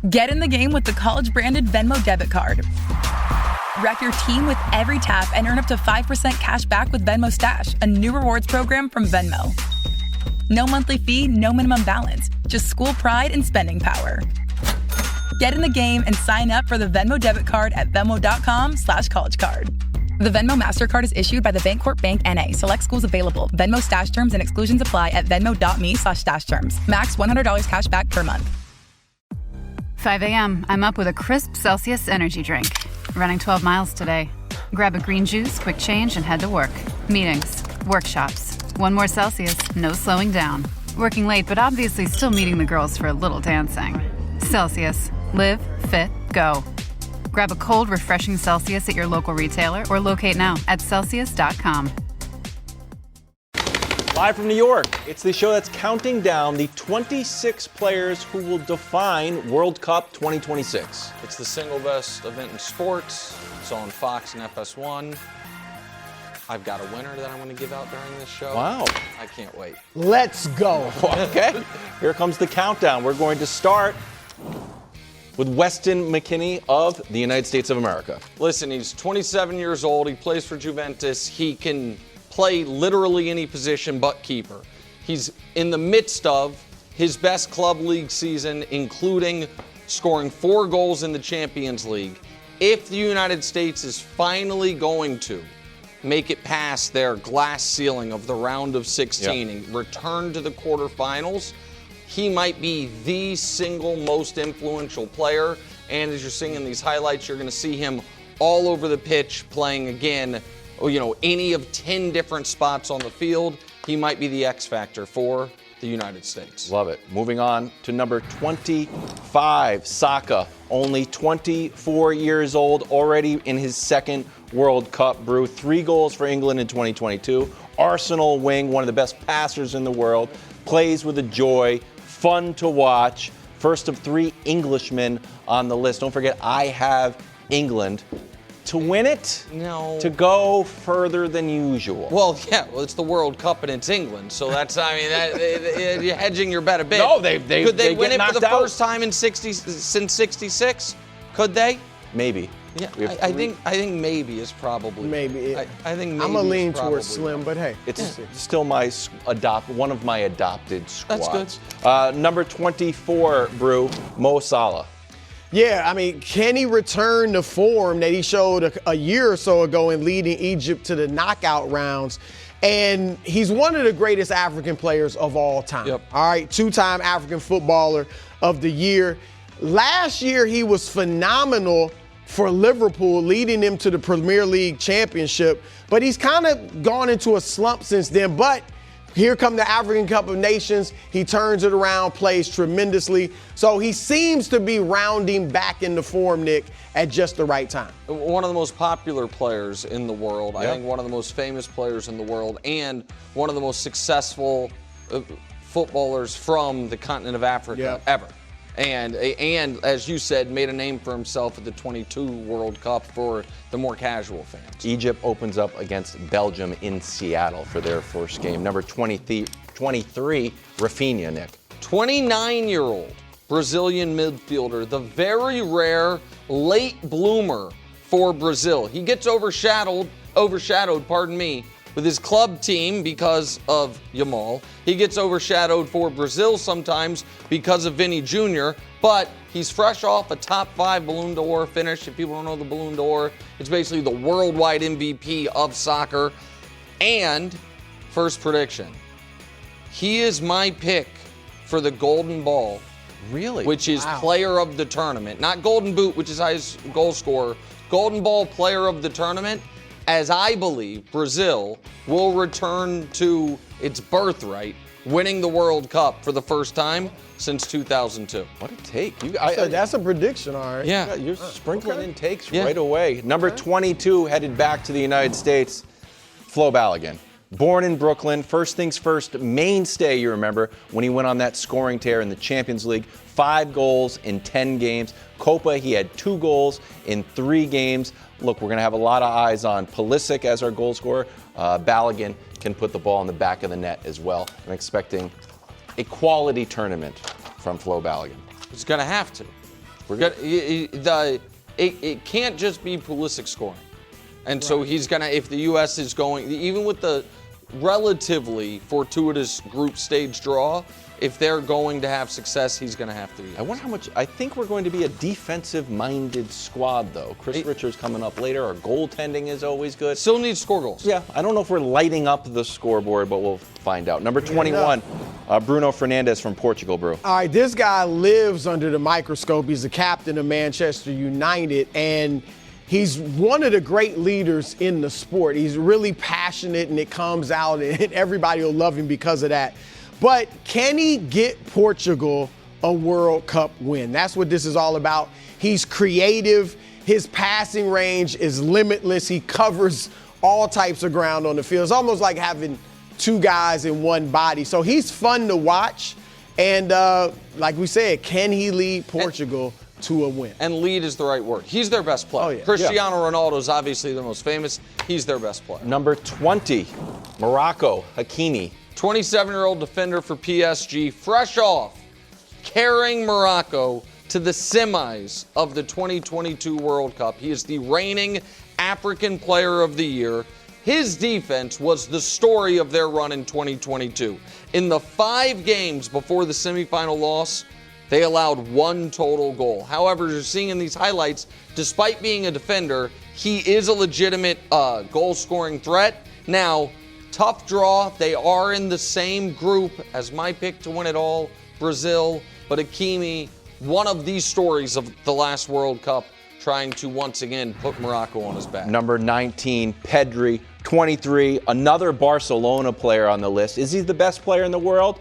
Get in the game with the college-branded Venmo debit card. Wreck your team with every tap and earn up to 5% cash back with Venmo Stash, a new rewards program from Venmo. No monthly fee, no minimum balance. Just school pride and spending power. Get in the game and sign up for the Venmo debit card at venmo.com/collegecard. The Venmo MasterCard is issued by the Bancorp Bank N.A. Select schools available. Venmo Stash terms and exclusions apply at venmo.me/stash terms. Max $100 cash back per month. 5 a.m. I'm up with a crisp Celsius energy drink. Running 12 miles today. Grab a green juice, quick change, and head to work. Meetings, workshops. One more Celsius, no slowing down. Working late, but obviously still meeting the girls for a little dancing. Celsius. Live, fit, go. Grab a cold, refreshing Celsius at your local retailer or locate now at Celsius.com. Live from New York, it's the show that's counting down the 26 players who will define World Cup 2026. It's the single best event in sports. It's on Fox and FS1. I've got a winner that I'm going to give out during this show. Wow. I can't wait. Let's go. Okay, here comes the countdown. We're going to start with Weston McKennie of the United States of America. Listen, he's 27 years old. He plays for Juventus. He can play literally any position but keeper. He's in the midst of his best club league season, including scoring 4 goals in the Champions League. If the United States is finally going to make it past their glass ceiling of the round of 16 and return to the quarterfinals, he might be the single most influential player. And as you're seeing in these highlights, you're going to see him all over the pitch playing again, any of 10 different spots on the field. He might be the X factor for the United States. Love it. Moving on to number 25, Saka, only 24 years old, already in his second World Cup brew. 3 goals for England in 2022. Arsenal wing, one of the best passers in the world. Plays with a joy, fun to watch. First of 3 Englishmen on the list. Don't forget, I have England to win it? No. To go further than usual. Well, it's the World Cup and it's England, so that's, you're hedging your bet a bit. No, could they win it for the out. first time since '66? Could they? Maybe. Yeah, I think maybe is probably. Maybe. I think maybe. I'm gonna lean towards probably Slim, but hey. It's still one of my adopted squads. That's good. Number 24, Brew, Mo Salah. Yeah, can he return the form that he showed a year or so ago in leading Egypt to the knockout rounds? And he's one of the greatest African players of all time. Yep. All right, 2-time African Footballer of the Year. Last year, he was phenomenal for Liverpool, leading them to the Premier League championship. But he's kind of gone into a slump since then. But here come the African Cup of Nations. He turns it around, plays tremendously. So he seems to be rounding back into form, Nick, at just the right time. One of the most popular players in the world. I think one of the most famous players in the world, and one of the most successful footballers from the continent of Africa ever. And as you said, made a name for himself at the 22 World Cup for the more casual fans. Egypt opens up against Belgium in Seattle for their first game. Number 23, Rafinha, Nick. 29-year-old Brazilian midfielder, the very rare late bloomer for Brazil. He gets overshadowed, with his club team because of Yamal. He gets overshadowed for Brazil sometimes because of Vinny Jr., but he's fresh off a top 5 Ballon d'Or finish. If people don't know the Ballon d'Or, it's basically the worldwide MVP of soccer. And first prediction, he is my pick for the Golden Ball. Really? Which is player of the tournament. Not Golden Boot, which is highest goal scorer. Golden Ball player of the tournament, as I believe Brazil will return to its birthright, winning the World Cup for the first time since 2002. What a take. That's a prediction, all right. Yeah. You're sprinkling in takes right away. Number 22, headed back to the United States, Flo Balogun. Born in Brooklyn, first things first, mainstay, you remember, when he went on that scoring tear in the Champions League. 5 goals in 10 games. Copa, he had 2 goals in 3 games. Look, we're going to have a lot of eyes on Pulisic as our goal scorer. Balogun can put the ball in the back of the net as well. I'm expecting a quality tournament from Flo Balogun. He's going to have to. It can't just be Pulisic scoring. And so he's going to, if the U.S. is going, even with the relatively fortuitous group stage draw, if they're going to have success, he's going to have to be. I wonder how much. I think we're going to be a defensive-minded squad, though. Chris Richards coming up later. Our goaltending is always good. Still need to score goals. Yeah, I don't know if we're lighting up the scoreboard, but we'll find out. Number 21, Bruno Fernandes from Portugal, bro. All right, this guy lives under the microscope. He's the captain of Manchester United, and he's one of the great leaders in the sport. He's really passionate, and it comes out, and everybody will love him because of that. But can he get Portugal a World Cup win? That's what this is all about. He's creative. His passing range is limitless. He covers all types of ground on the field. It's almost like having two guys in one body. So he's fun to watch. And like we said, can he lead Portugal to a win? And lead is the right word. He's their best player. Oh, yeah. Cristiano Ronaldo is obviously the most famous. He's their best player. Number 20, Morocco, Hakimi. 27-year-old defender for PSG, fresh off carrying Morocco to the semis of the 2022 World Cup. He is the reigning African Player of the Year. His defense was the story of their run in 2022. In the 5 games before the semifinal loss, they allowed 1 total goal. However, you're seeing in these highlights, despite being a defender, he is a legitimate goal-scoring threat. Now, tough draw. They are in the same group as my pick to win it all, Brazil. But Hakimi, one of these stories of the last World Cup, trying to once again put Morocco on his back. Number 19, Pedri, 23, another Barcelona player on the list. Is he the best player in the world?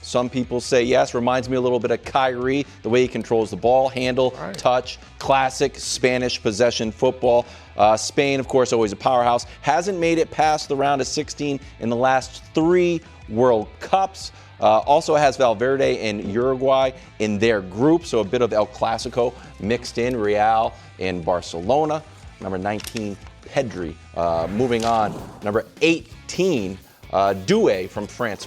Some people say yes. Reminds me a little bit of Kyrie, the way he controls the ball, handle, touch, classic Spanish possession football. Spain, of course, always a powerhouse. Hasn't made it past the round of 16 in the last 3 World Cups. Also has Valverde and Uruguay in their group, so a bit of El Clasico mixed in, Real and Barcelona. Number 19, Pedri. Moving on, number 18, Doué from France.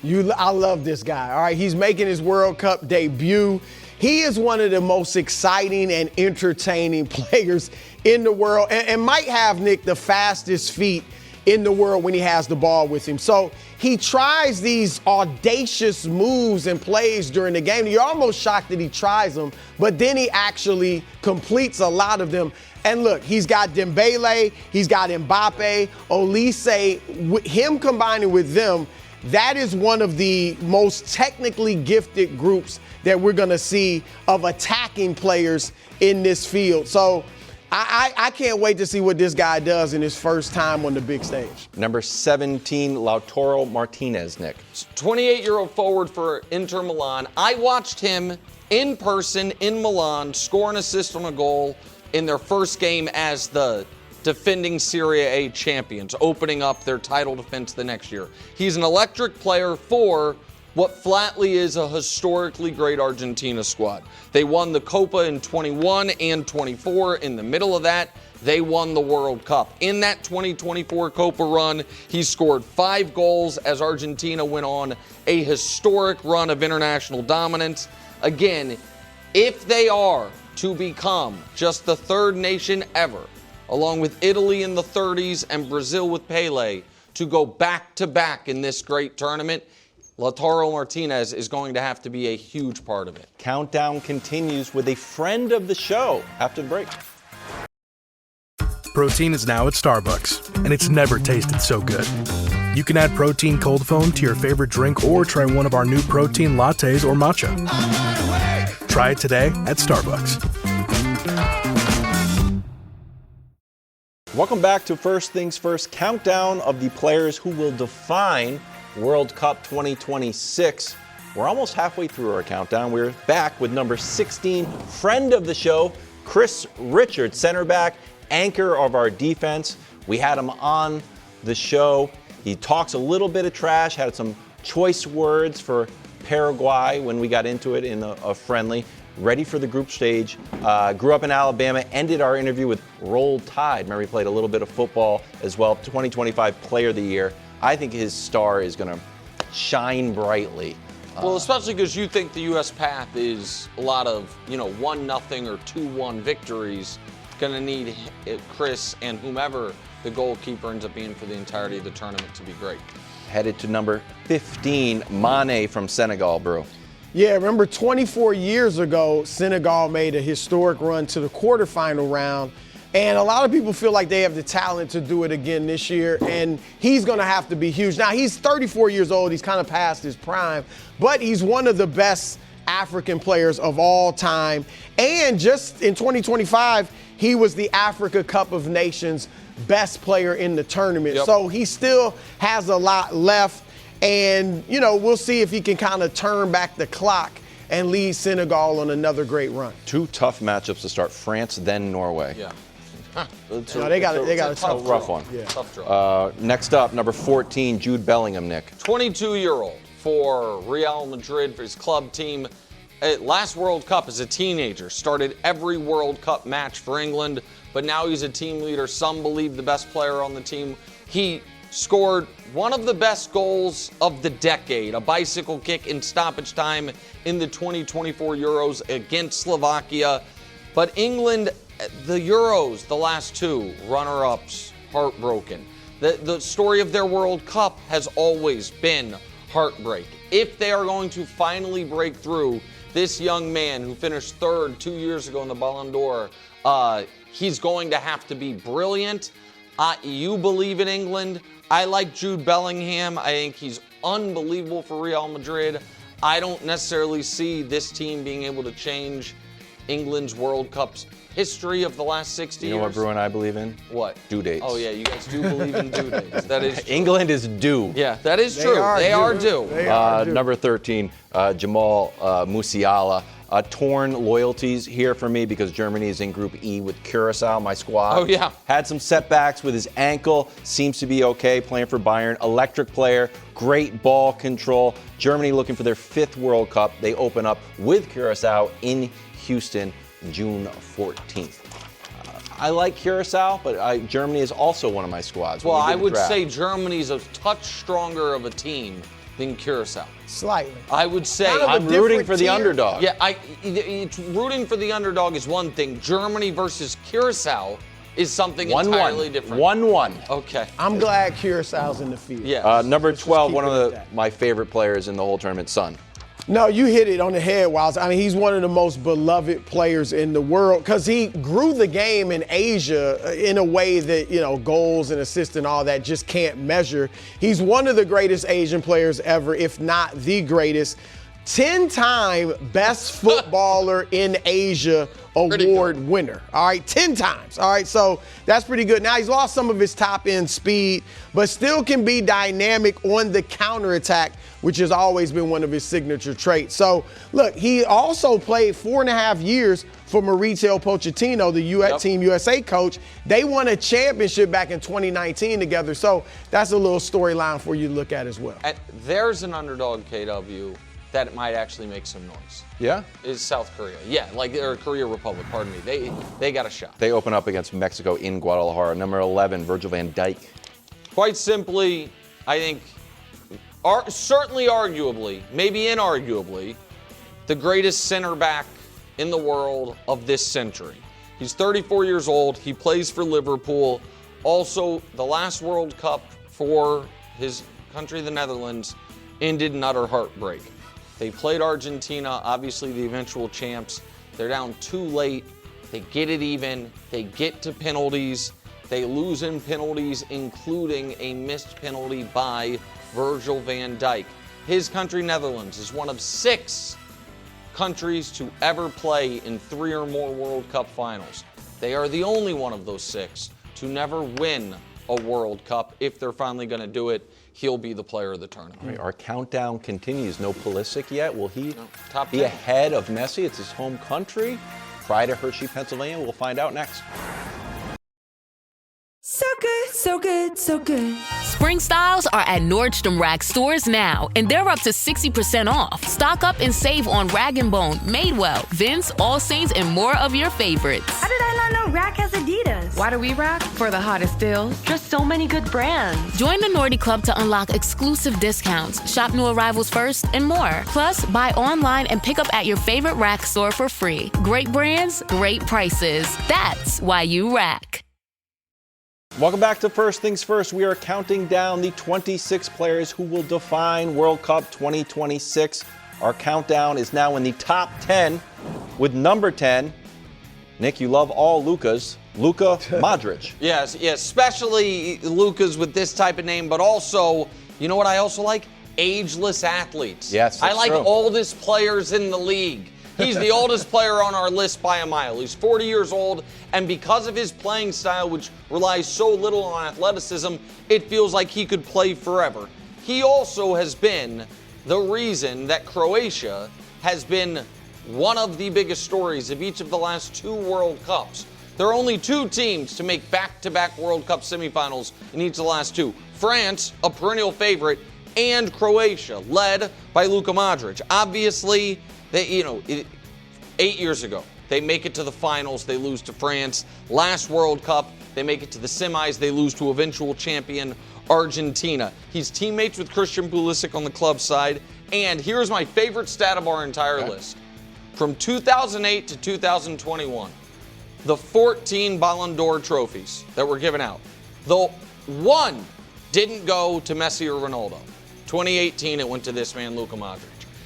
I love this guy. All right, he's making his World Cup debut. He is one of the most exciting and entertaining players in the world, and might have, Nick, the fastest feet in the world when he has the ball with him. So he tries these audacious moves and plays during the game. You're almost shocked that he tries them, but then he actually completes a lot of them. And look, he's got Dembele, he's got Mbappe, Olise. Him combining with them, that is one of the most technically gifted groups that we're going to see of attacking players in this field. So I can't wait to see what this guy does in his first time on the big stage. Number 17, Lautaro Martinez, Nick. 28-year-old forward for Inter Milan. I watched him in person in Milan score an assist on a goal in their first game as the defending Serie A champions, opening up their title defense the next year. He's an electric player for what flatly is a historically great Argentina squad. They won the Copa in 21 and 24. In the middle of that, they won the World Cup. In that 2024 Copa run, he scored 5 goals as Argentina went on a historic run of international dominance. Again, if they are to become just the 3rd nation ever, along with Italy in the 30s and Brazil with Pelé, to go back-to-back in this great tournament, Lautaro Martinez is going to have to be a huge part of it. Countdown continues with a friend of the show after the break. Protein is now at Starbucks, and it's never tasted so good. You can add protein cold foam to your favorite drink or try one of our new protein lattes or matcha. Try it today at Starbucks. Welcome back to First Things First, countdown of the players who will define World Cup 2026. We're almost halfway through our countdown. We're back with number 16, friend of the show, Chris Richards, center back, anchor of our defense. We had him on the show. He talks a little bit of trash, had some choice words for Paraguay when we got into it in a friendly. Ready for the group stage. Grew up in Alabama, ended our interview with Roll Tide. Remember, he played a little bit of football as well. 2025 Player of the Year. I think his star is going to shine brightly Well, especially because you think the U.S. path is a lot of, 1-0 or 2-1 victories. Going to need Chris and whomever the goalkeeper ends up being for the entirety of the tournament to be great. Headed to number 15, Mane from Senegal, bro. Yeah, remember 24 years ago, Senegal made a historic run to the quarterfinal round. And a lot of people feel like they have the talent to do it again this year, and he's going to have to be huge. Now, he's 34 years old. He's kind of past his prime, but he's one of the best African players of all time. And just in 2025, he was the Africa Cup of Nations best player in the tournament. Yep. So he still has a lot left, and, we'll see if he can kind of turn back the clock and lead Senegal on another great run. 2 tough matchups to start, France, then Norway. Yeah. No, they got a tough rough one. Yeah. Tough draw. Next up, number 14, Jude Bellingham, Nick. 22-year-old for Real Madrid for his club team. Last World Cup as a teenager, started every World Cup match for England, but now he's a team leader. Some believe the best player on the team. He scored one of the best goals of the decade, a bicycle kick in stoppage time in the 2024 Euros against Slovakia. But England, the Euros, the last 2 runner-ups, heartbroken. The story of their World Cup has always been heartbreak. If they are going to finally break through, this young man who finished 3rd 2 years ago in the Ballon d'Or, he's going to have to be brilliant. You believe in England. I like Jude Bellingham. I think he's unbelievable for Real Madrid. I don't necessarily see this team being able to change England's World Cup's history of the last 60 years. You know what, Bruin, I believe in? What? Due dates. Oh, yeah, you guys do believe in due dates. That is true. England is due. Yeah, that is true. They are due. Number 13, Jamal Musiala. Torn loyalties here for me because Germany is in Group E with Curacao, my squad. Oh, yeah. Had some setbacks with his ankle. Seems to be okay playing for Bayern. Electric player. Great ball control. Germany looking for their 5th World Cup. They open up with Curacao in Houston, June 14th. I like Curacao, but Germany is also one of my squads. Well, I would say Germany's a touch stronger of a team than Curacao. Slightly. I would say I'm rooting for the underdog. Yeah, rooting for the underdog is one thing. Germany versus Curacao is something entirely different. 1-1. Okay. I'm glad Curaçao's in the field. Yeah. Number 12, keep one it of at that. my favorite players in the whole tournament, Son. No, you hit it on the head, Wiles. I mean, he's one of the most beloved players in the world because he grew the game in Asia in a way that, goals and assists and all that just can't measure. He's one of the greatest Asian players ever, if not the greatest. 10-time best footballer in Asia award winner. All right, 10 times. All right, so that's pretty good. Now, he's lost some of his top-end speed, but still can be dynamic on the counterattack, which has always been one of his signature traits. So, look, he also played 4.5 years for Mauricio Pochettino, the Team USA coach. They won a championship back in 2019 together, so that's a little storyline for you to look at as well. There's an underdog, KW, that might actually make some noise. Yeah? Is South Korea. Yeah, or Korea Republic, pardon me. They got a shot. They open up against Mexico in Guadalajara. Number 11, Virgil van Dijk. Quite simply, I think, certainly arguably, maybe inarguably, the greatest center back in the world of this century. He's 34 years old. He plays for Liverpool. Also, the last World Cup for his country, the Netherlands, ended in utter heartbreak. They played Argentina, obviously the eventual champs. They're down too late. They get it even. They get to penalties. They lose in penalties, including a missed penalty by Virgil van Dijk. His country, Netherlands, is one of 6 countries to ever play in 3 or more World Cup finals. They are the only one of those 6 to never win a World Cup. If they're finally going to do it, he'll be the player of the tournament. Right, our countdown continues. No Pulisic yet. Will he top be 10. ahead of Messi? It's his home country. Pride of Hershey, Pennsylvania. We'll find out next. So good, so good, so good. Spring styles are at Nordstrom Rack stores now, and they're up to 60% off. Stock up and save on Rag & Bone, Madewell, Vince, All Saints, and more of your favorites. How did I not know Rack has Adidas? Why do we rack? For the hottest deals. Just so many good brands. Join the Nordy Club to unlock exclusive discounts, shop new arrivals first, and more. Plus, buy online and pick up at your favorite rack store for free. Great brands, great prices. That's why you rack. Welcome back to First Things First. We are counting down the 26 players who will define World Cup 2026. Our countdown is now in the top 10 with number 10. Nick, you love all Lukas. Luka Modric. Yes, especially Lukas with this type of name, but also, you know what I also like? Ageless athletes. Yes, I like true. oldest players in the league. He's the oldest player on our list by a mile. He's 40 years old, and because of his playing style, which relies so little on athleticism, it feels like he could play forever. He also has been the reason that Croatia has been one of the biggest stories of each of the last 2 World Cups. There are only 2 teams to make back-to-back World Cup semifinals in each of the last 2. France, a perennial favorite, and Croatia, led by Luka Modric. Obviously, 8 years ago, they make it to the finals, they lose to France. Last World Cup, they make it to the semis, they lose to eventual champion Argentina. He's teammates with Christian Pulisic on the club side, and here's my favorite stat of our entire list. From 2008 to 2021, the 14 Ballon d'Or trophies that were given out, the 1 didn't go to Messi or Ronaldo. 2018, it went to this man, Luka Modric.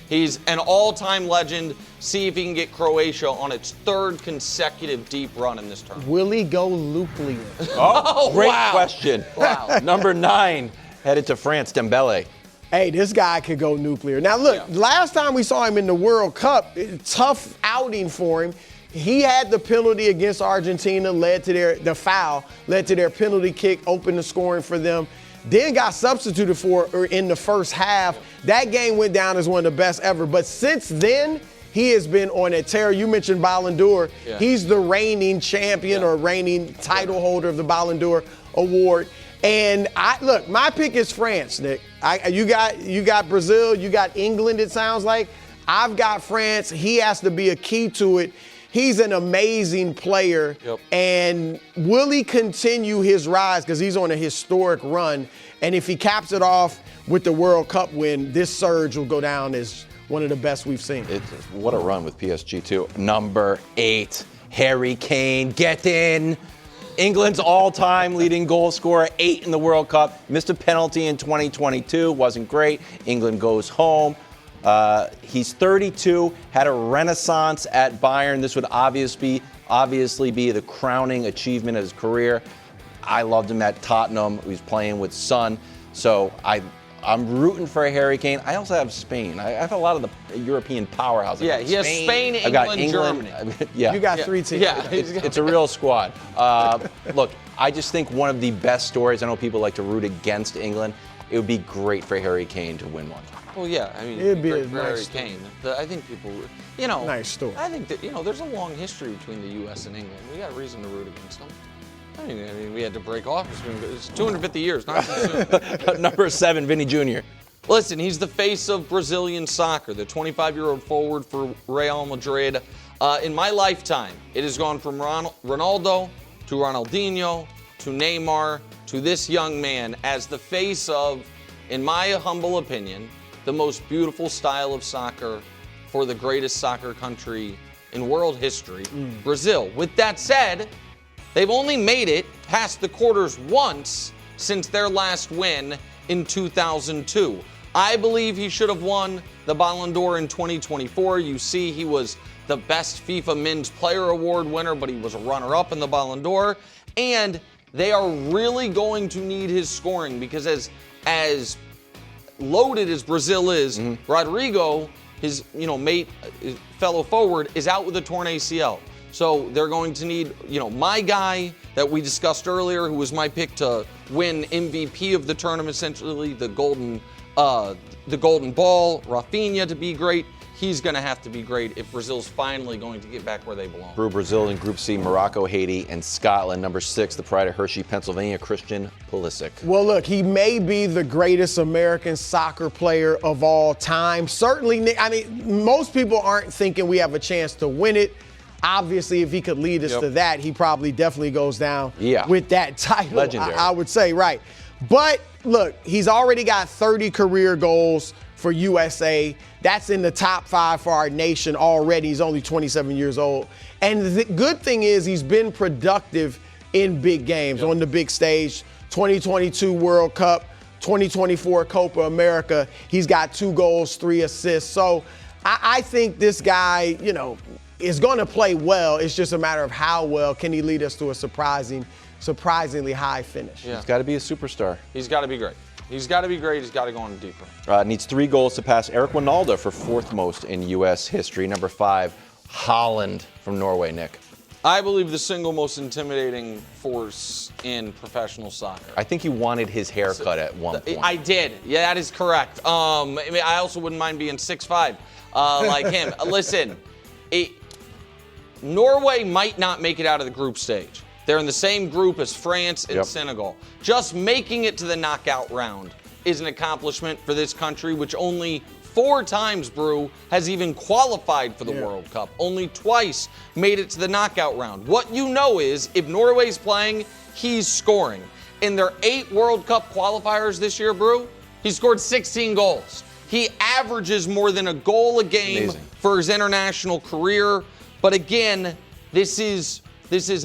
He's an all-time legend. See if he can get Croatia on its 3rd consecutive deep run in this tournament. Will he go nuclear? Oh, great wow. question. Wow. Number 9, headed to France, Dembele. Hey, this guy could go nuclear. Now, look, last time we saw him in the World Cup, tough outing for him. He had the penalty against Argentina, the foul led to their penalty kick, opened the scoring for them. Then got substituted for in the first half. That game went down as one of the best ever. But since then, he has been on a tear. You mentioned Ballon d'Or. Yeah. He's the reigning champion or reigning title holder of the Ballon d'Or award. And look, my pick is France, Nick. You got Brazil, you got England, it sounds like. I've got France. He has to be a key to it. He's an amazing player. Yep. And will he continue his rise? Because he's on a historic run. And if he caps it off with the World Cup win, this surge will go down as one of the best we've seen. What a run with PSG, too. Number 8, Harry Kane. Get in. England's all-time leading goal scorer, 8 in the World Cup. Missed a penalty in 2022. Wasn't great. England goes home. He's 32, had a renaissance at Bayern. This would obviously be the crowning achievement of his career. I loved him at Tottenham. He was playing with Son. So I'm rooting for Harry Kane. I also have Spain. I have a lot of the European powerhouses. Yeah, he has Spain, England, Germany. Yeah. You got 3 teams. Yeah. It's a real squad. Look, I just think one of the best stories, I know people like to root against England, it would be great for Harry Kane to win one. Well, yeah, I mean, it'd be a Harry nice Kane. I think people, nice story. I think that there's a long history between the U.S. and England. We got reason to root against them. I mean, we had to break off. It's 250 years, not too soon. Number 7, Vinny Jr. Listen, he's the face of Brazilian soccer, the 25-year-old forward for Real Madrid. In my lifetime, it has gone from Ronaldo to Ronaldinho to Neymar to this young man as the face of, in my humble opinion, the most beautiful style of soccer for the greatest soccer country in world history, Brazil. With that said, they've only made it past the quarters once since their last win in 2002. I believe he should have won the Ballon d'Or in 2024. You see, he was the best FIFA Men's Player Award winner, but he was a runner-up in the Ballon d'Or. And they are really going to need his scoring because as loaded as Brazil is, Rodrigo, his mate, his fellow forward, is out with a torn ACL. So they're going to need, my guy that we discussed earlier, who was my pick to win MVP of the tournament, essentially the golden ball, Rafinha, to be great. He's going to have to be great if Brazil's finally going to get back where they belong. Through Brazil in Group C, Morocco, Haiti, and Scotland. Number 6, the pride of Hershey, Pennsylvania, Christian Pulisic. Well, look, he may be the greatest American soccer player of all time. Certainly, Nick, most people aren't thinking we have a chance to win it. Obviously, if he could lead us to that, he probably definitely goes down with that title. Legendary. I would say, right. But look, he's already got 30 career goals for USA. That's in the top 5 for our nation already. He's only 27 years old. And the good thing is he's been productive in big games, on the big stage. 2022 World Cup, 2024 Copa America. He's got 2 goals, 3 assists. So I think this guy, is going to play well. It's just a matter of how well can he lead us to a surprisingly high finish. He's got to be a superstar. He's got to be great. He's got to be great. He's got to go on deeper. Needs 3 goals to pass Eric Ronaldo for 4th most in U.S. history. Number 5, Holland from Norway, Nick. I believe the single most intimidating force in professional soccer. I think he wanted his haircut at one point. I did. Yeah, that is correct. I also wouldn't mind being 6'5", like him. Listen, Norway might not make it out of the group stage. They're in the same group as France and Senegal. Just making it to the knockout round is an accomplishment for this country, which only 4 times, Brew, has even qualified for the World Cup. Only twice made it to the knockout round. What you know is, if Norway's playing, he's scoring. In their 8 World Cup qualifiers this year, Brew, he scored 16 goals. He averages more than a goal a game for his international career. But again, this is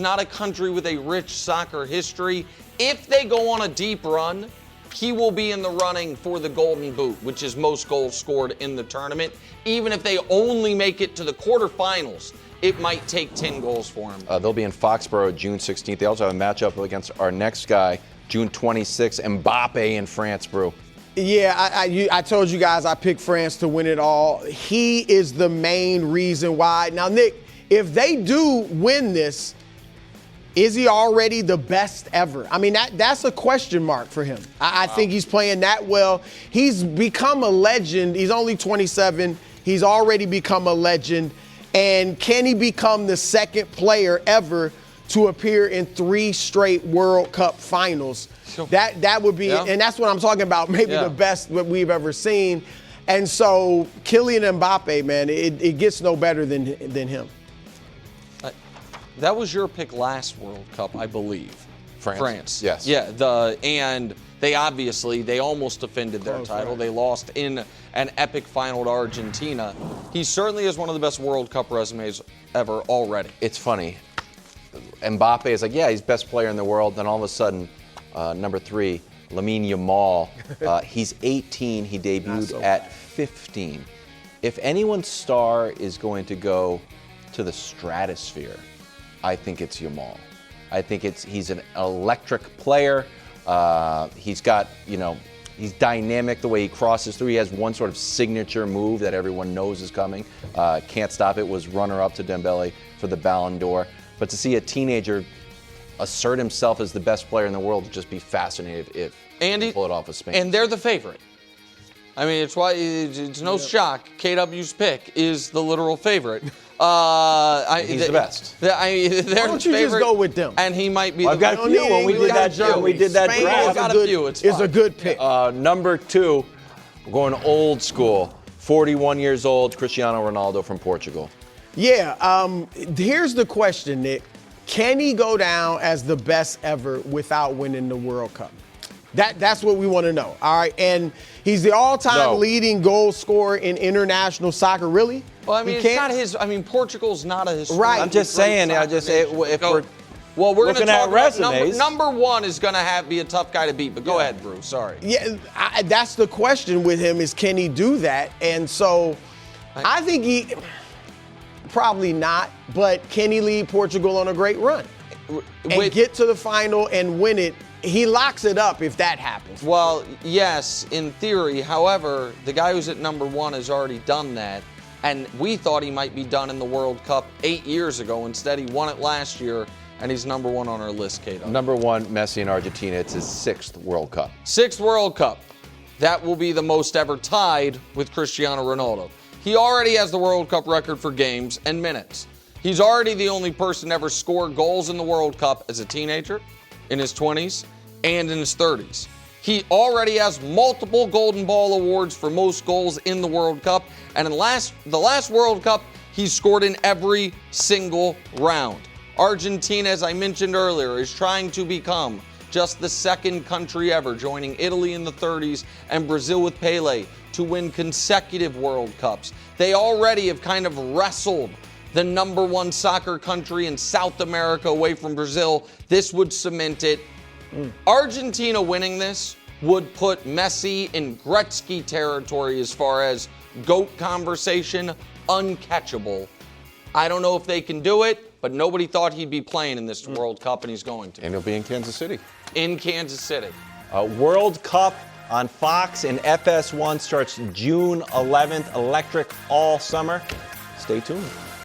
not a country with a rich soccer history. If they go on a deep run, he will be in the running for the Golden Boot, which is most goals scored in the tournament. Even if they only make it to the quarterfinals, it might take 10 goals for him. They'll be in Foxborough June 16th. They also have a matchup against our next guy, June 26th, Mbappe in France, Brew. Yeah, I told you guys I picked France to win it all. He is the main reason why. Now, Nick, if they do win this, is he already the best ever? I mean, that's a question mark for him. I think he's playing that well. He's become a legend. He's only 27. He's already become a legend. And can he become the 2nd player ever to appear in 3 straight World Cup finals? That would be, and that's what I'm talking about, maybe the best that we've ever seen. And so Kylian Mbappe, man, it gets no better than him. That was your pick last World Cup, I believe. France. Yes. Yeah, and they almost defended their title. They lost in an epic final to Argentina. He certainly is one of the best World Cup resumes ever already. It's funny. Mbappe is like, he's best player in the world. Then all of a sudden, number 3, Lamine Yamal, he's 18. He debuted at 15. If anyone's star is going to go to the stratosphere, I think it's Yamal. I think he's an electric player. He's got, he's dynamic the way he crosses through. He has one sort of signature move that everyone knows is coming. Can't stop it. Was runner-up to Dembele for the Ballon d'Or. But to see a teenager assert himself as the best player in the world would just be fascinating if he pull it off with Spain. And they're the favorite. I mean, it's why it's no shock. KW's pick is the literal favorite. He's the best. Why don't you just go with them? And he might be. I've got a few when we did that draft. It's a good pick. Number 2, we're going old school. 41 years old, Cristiano Ronaldo from Portugal. Yeah. Here's the question, Nick. Can he go down as the best ever without winning the World Cup? That's what we want to know. All right. And he's the all-time leading goal scorer in international soccer. Really? Well, I mean, it's not his. I mean, Portugal's not a historic. Right. I'm just saying. If we're we're going to talk about resumes. Number 1 is going to be a tough guy to beat. But go ahead, Bruce. Sorry. Yeah, that's the question with him is can he do that? And so I think he probably not. But can he lead Portugal on a great run and get to the final and win it? He locks it up if that happens. Well, yes, in theory. However, the guy who's at number 1 has already done that. And we thought he might be done in the World Cup 8 years ago. Instead, he won it last year, and he's number 1 on our list, Kato. Number 1, Messi in Argentina. It's his 6th World Cup. 6th World Cup. That will be the most ever tied with Cristiano Ronaldo. He already has the World Cup record for games and minutes. He's already the only person to ever score goals in the World Cup as a teenager, in his 20s, and in his 30s. He already has multiple Golden Ball awards for most goals in the World Cup. And in the last World Cup, He's scored in every single round. Argentina, as I mentioned earlier, is trying to become just the second country ever, joining Italy in the 30s and Brazil with Pelé, to win consecutive World Cups. They already have kind of wrestled the number one soccer country in South America away from Brazil. This would cement it. Argentina winning this would put Messi in Gretzky territory as far as GOAT conversation, uncatchable. I don't know if they can do it, but nobody thought he'd be playing in this World Cup, and he's going to. And he'll be in Kansas City. In Kansas City. World Cup on Fox and FS1 starts June 11th. Electric all summer. Stay tuned.